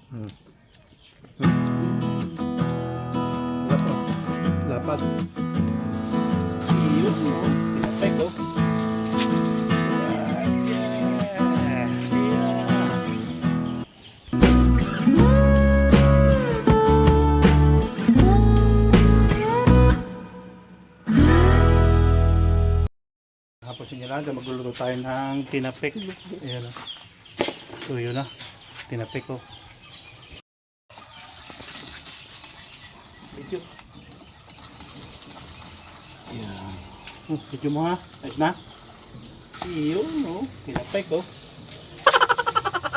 Hmm. Lapad. Iyo, pinatay ko. Tapos yun lang, magluluto tayo ng tinapik. Ayan o. So yun na, tinapik ko. Video. Ayan. Video mo ha. Ayos na. Iyo, no. Tinapik ko.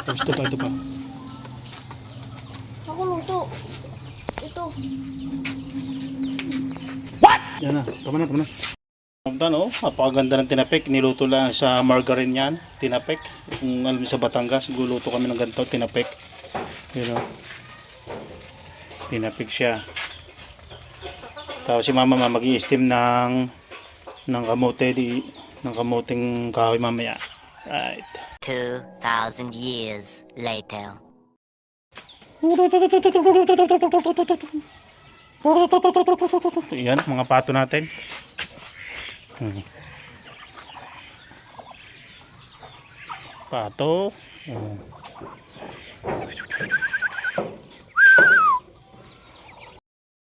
Tapos ito pa. Ako luto. Ito. What? Yan na. Tama na. No? Napakaganda ng tinapik. Niluto lang sa margarine yan. Tinapik. Kung alam sa Batangas, guluto kami ng ganito. Tinapik. You know. Tinapik siya. Tapos si mama mag-i-steam ng kamote ng kamuting kahoy mamaya. Right. 2,000 years later. Yan, mga pato natin. Pato.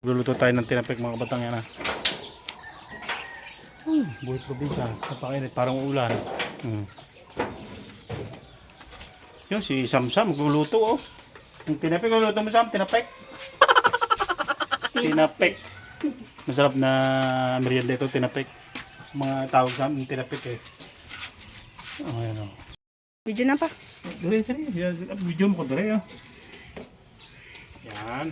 Luluto tayo ng tinapik mga batang yan ha. Buhay probinsya. Napakainit, parang ulan. Yun, si Samsam magluluto oh. Yung tinapik, luluto mo Sam, tinapik. Tinapik. Masarap na merienda ito, tinapik. Mga tawag sa amin, tinapik eh. Oh, yan oh. Video na pa. Dali. Video mo ko dali oh. Yan.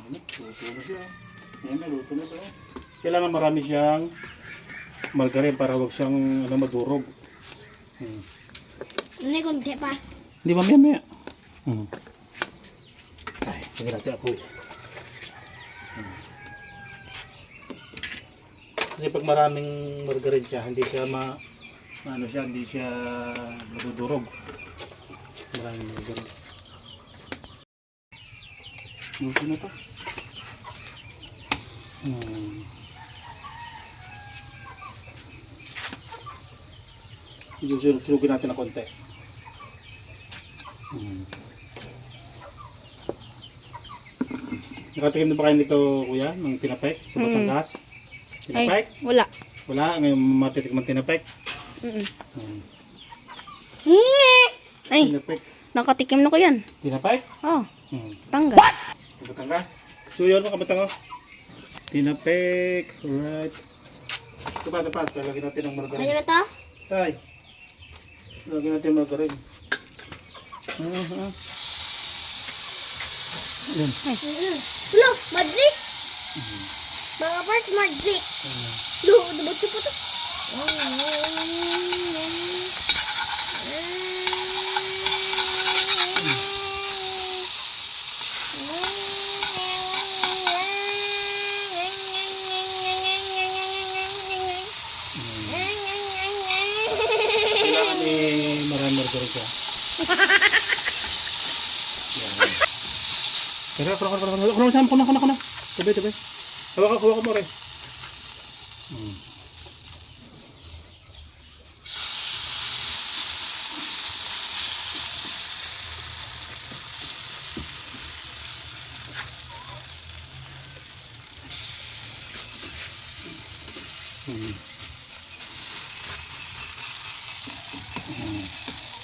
Luto na siya. Yan, luto na ito. Kailangan marami siyang margarine para wag siyang madurog. Ini konti pa. Hindi mamaya. Ay, sige natin ako. Kasi pag maraming margarine siya, hindi siya hindi siya madudurog. Maraming margarine. Luto na to. Sunugin natin na konti. Nakatikim na ba kayo nito kuya? Ng tinapek sa Batangas? Tinapek? Ay, wala. Wala? Ngayon matitikman tinapek? Ay, Tinapek? nakatikim na ko yan. Tinapek? Oh, Batangas. Sa Batangas? So yun mga Batangas. Tinapek. Alright. Tapat. Lalagyan natin ng margarine. Ano ba ito? Tay. Lalagyan natin ng margarine. Yan. Hello, Madrid. Mga parts Madrid. Dubot ko po ito. Kailangan marami margarine siya. Pero kuna. Tabi. Hawakan mo rin.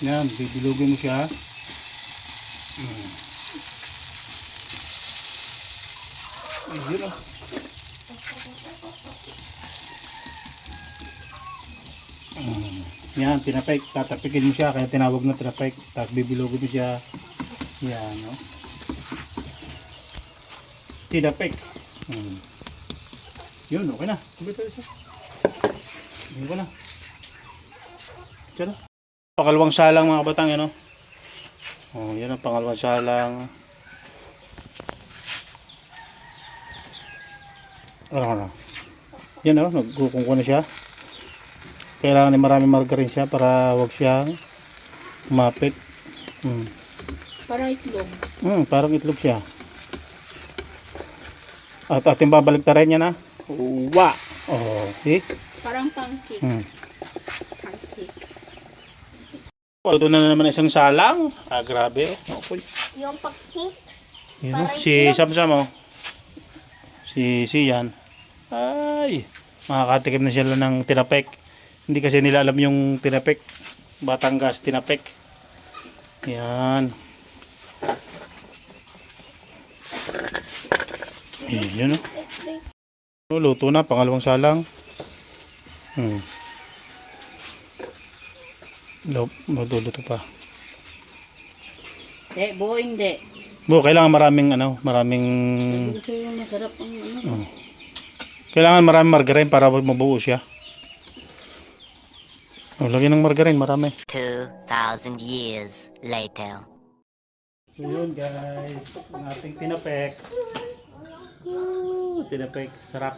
Yan, bibilugin mo siya. Ayun oh. Yan, tinapik. Tatapikin mo siya, kaya tinawag na tinapik. Tapos bibilugin mo siya. Yan, no? Tinapik. Yun, okay na. Sabay siya. Yun ko na. Diyan na. Pangalawang salang mga batang, yan, no? Oh, yan ang pangalawang salang. Ano. Yan, no? Nagkukong ko na siya. Kailangan ni maraming margarine siya para wag siyang mapit. Parang itlog. Parang itlog siya. At ating babalik ta rin yan ha. Wa! Oh, see? Parang pancake. Pancake. Ito na naman isang salang. Grabe. Okay. Yung pag-pink. Yun, Parang si itlog. Samsam oh. Si Yan. Ay, makakatikim na sila ng tinapek. Hindi kasi nila alam yung tinapek. Batangas tinapek. Yan. Yun oh. Luto na, pangalawang salang. Madulo pa. Bo, hindi. Kailangan maraming maraming Gusto yung masarap ang kailangan maraming margarine para mabuo siya. Lagyan ng margarine, marami. 2,000 years later. So yun guys, ang ating tinapek. Tinapek, sarap.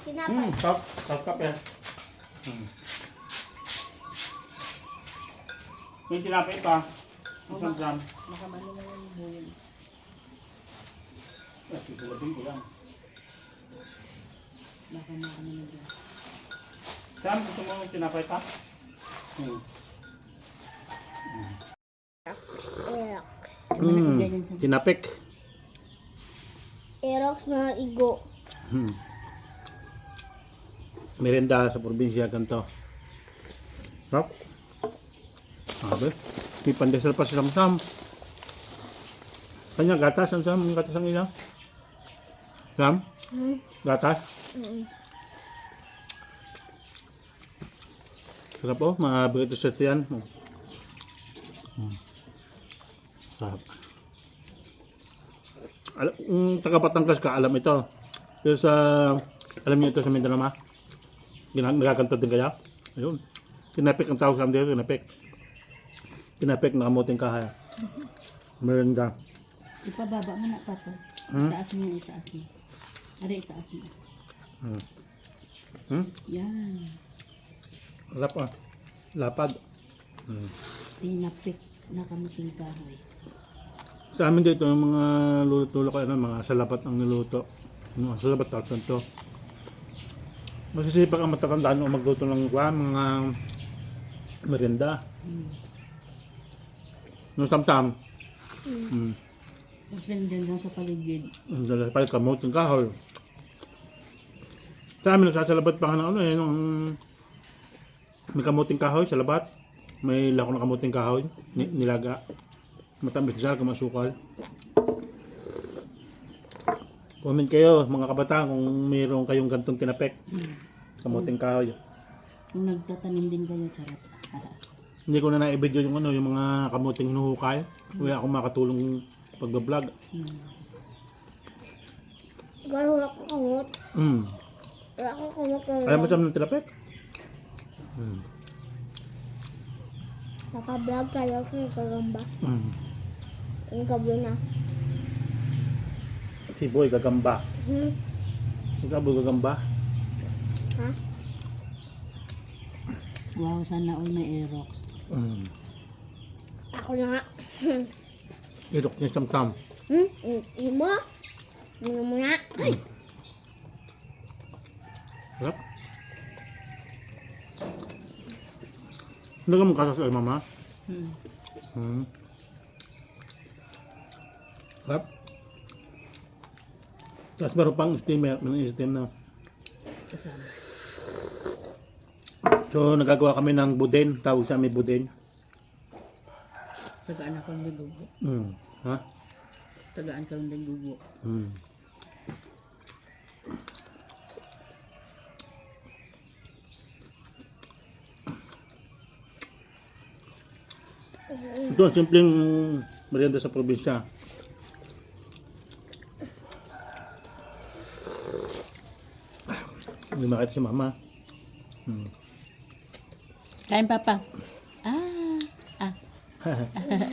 Sinapay. Top yan. Yung tinapek pa, isang gram. Makamano na yung buhay. Sigulabing ko lang. Baka makamano na dyan. Sam, gusto mo yung tinapay pa? Erox. Tinapek. Erox na igo. Merenda sa probinsya ganito. Sarap. Sabi, may pandesal pa si Samsam. Kanya gatas, Samsam, yung gatas ang ilang. Sam? Gatas? Sarap oh, mga burrito set yan. Sarap. Taga Batangas ka, alam ito. Pero sa, alam niyo ito sa Mindanao ma? Nagkakanta din kaya? Ayun. Tinapik ang tawag sa amin dito, tinapik. Tinapik na kamuting kahay. Merenda. Ipababa mo na pa to. Itaas mo yung itaas mo. Ari, itaas mo. Yan. Sarap ah. Lapad. Tinapik na kamuting kahoy. Sa amin dito, yung mga luto-luto kayo, mga salabat ang niluto. Salabat tartan to. Masisipag ang matatandaan o magluto ng mga merienda. No, Samsam. Kasi nandiyan lang sa paligid. Dala pa kamot ng kahoy. Sa amin nagsasalabat pa nga ng nung may kamuting kahoy sa labat. May lako ng kamuting kahoy, nilaga. Matamis siya, kumasukal. Comment kayo mga kabataan kung mayroon kayong gantong tinapek. Kamuting kahoy. Kung nagtatanim din kayo, sarap. Hindi ko na na-video yung yung mga kamuting hinuhukay. Wala akong makatulong pag-vlog. Wala ko kamot. Wala ko kamot. Ayaw mo siya ng tinapek? Naka-vlog kayo kung kagamba. Yung kablo na. Si Boy gagamba. Ikaw Boy gagamba. Ha? Wow, sana all may Aerox. Ako na nga. Irok niya Samsam. Iyo mo? Iyo mo na. Ay! Sarap. Hindi ka mong kasas ay mama? Sarap. Tapos meron pang steamer, may steam na. Kasama. So nagagawa kami ng budin, tawag sa amin budin. Tagaan ako ng dugo. Ha? Tagaan ka ng dugo. Ito ang simpleng merienda sa probinsya. Hindi makita si mama. Kain papa.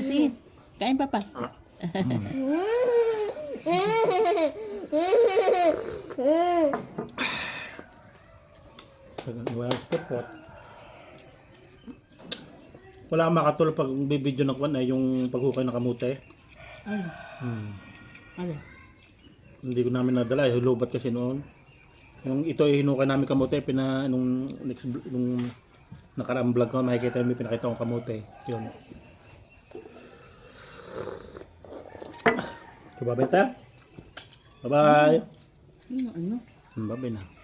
Sige. Kain papa. Wala sa pot. Wala kang makatulog pag bibidyo ng kwan ay yung paghukay ng kamote. Ay, ay. Hindi ko namin nadala, hulubat kasi noon. Yung ito ay hinukay namin kamote, nung nakaraang vlog ko, makikita yung may pinakita kong kamote. Yun. So, babay tayo. Bye-bye. Ano? Bye-bye na.